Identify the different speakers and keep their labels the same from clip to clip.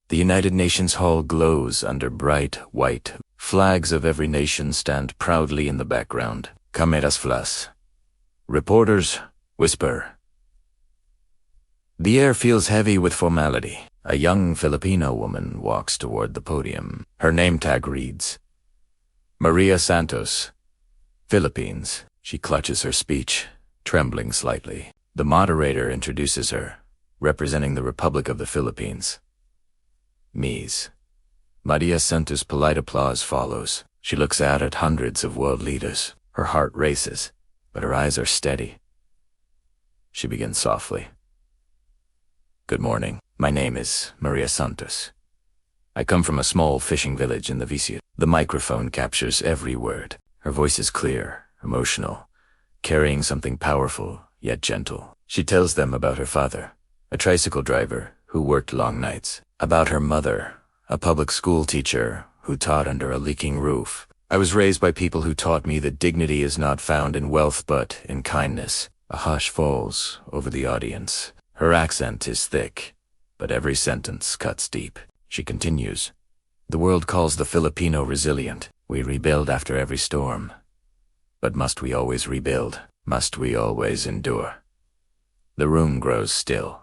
Speaker 1: The United Nations Hall glows under bright, white flags of every nation stand proudly in the background. Cameras flash. Reporters whisper. The air feels heavy with formality. A young Filipino woman walks toward the podium. Her name tag reads, Maria Santos, Philippines. She clutches her speech, trembling slightly. The moderator introduces her, representing the Republic of the Philippines. Ms. Maria Santos' polite applause follows. She looks out at hundreds of world leaders. Her heart races, but her eyes are steady. She begins softly. Good morning. My name is Maria Santos. I come from a small fishing village in the Vicio. The microphone captures every word. Her voice is clear, emotional, carrying something powerful yet gentle. She tells them about her father, a tricycle driver who worked long nights, about her mother, a public school teacher who taught under a leaking roof. I was raised by people who taught me that dignity is not found in wealth but in kindness. A hush falls over the audience. Her accent is thick, but every sentence cuts deep. She continues. The world calls the Filipino resilient. We rebuild after every storm. But must we always rebuild? Must we always endure? The room grows still.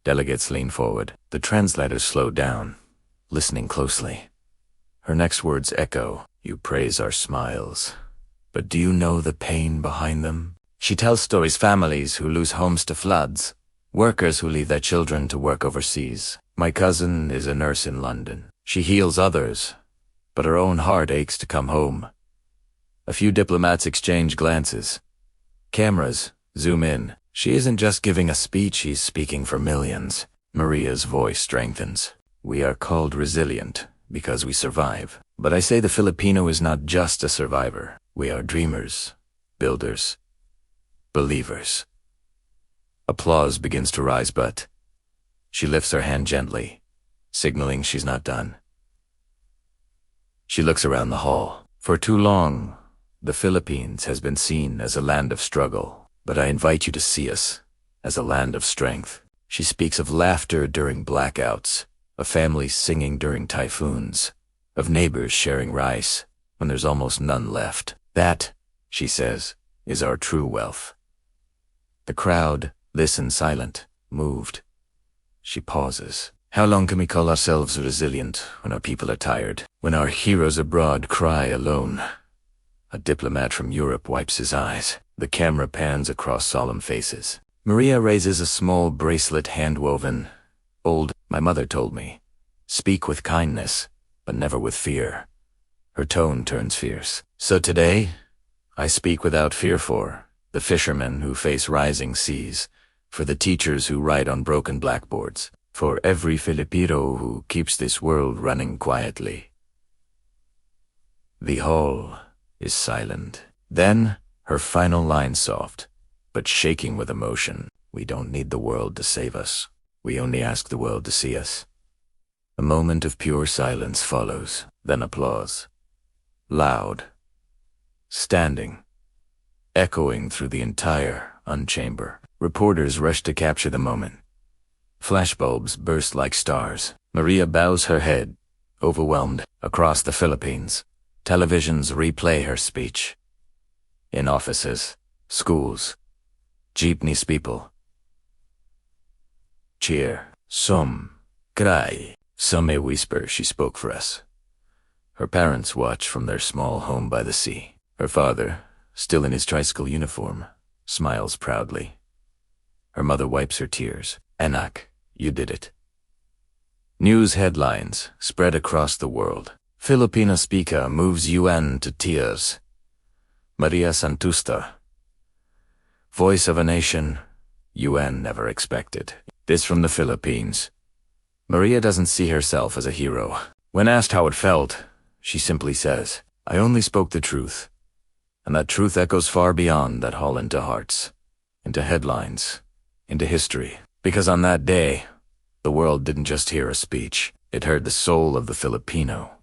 Speaker 1: Delegates lean forward. The translators slow down, listening closely. Her next words echo. You praise our smiles, but do you know the pain behind them? She tells stories, families who lose homes to floods, workers who leave their children to work overseas. My cousin is a nurse in London. She heals others, but her own heart aches to come home. A few diplomats exchange glances. Cameras zoom in. She isn't just giving a speech, she's speaking for millions. Maria's voice strengthens. We are called resilient because we survive. But I say the Filipino is not just a survivor. We are dreamers, builders, believers. Applause begins to rise, but she lifts her hand gently, signaling she's not done. She looks around the hall. For too long, the Philippines has been seen as a land of struggle, but I invite you to see us as a land of strength. She speaks of laughter during blackouts, of families singing during typhoons, of neighbors sharing rice when there's almost none left. That, she says, is our true wealth. The crowd listens silent, moved. She pauses. How long can we call ourselves resilient when our people are tired? When our heroes abroad cry alone? A diplomat from Europe wipes his eyes. The camera pans across solemn faces. Maria raises a small bracelet hand-woven. Old, my mother told me. Speak with kindness, but never with fear. Her tone turns fierce. So today, I speak without fear for the fishermen who face rising seas, for the teachers who write on broken blackboards, for every Filipino who keeps this world running quietly. The hall is silent. Then, her final line soft, but shaking with emotion. We don't need the world to save us. We only ask the world to see us. A moment of pure silence follows, then applause. Loud, standing, echoing through the entire unchamber. Reporters rush to capture the moment. Flashbulbs burst like stars. Maria bows her head, overwhelmed. Across the Philippines, televisions replay her speech. In offices, schools, jeepneys, people cheer. Some cry. Some may whisper she spoke for us. Her parents watch from their small home by the sea. Her father, still in his tricycle uniform, smiles proudly. Her mother wipes her tears. Anak, you did it. News headlines spread across the world. Filipino speaker moves UN to tears. Maria Santusta, voice of a nation UN never expected. This from the Philippines. Maria doesn't see herself as a hero. When asked how it felt, she simply says, I only spoke the truth. And that truth echoes far beyond that hall into hearts, into headlines, into history. Because on that day, the world didn't just hear a speech, it heard the soul of the Filipino.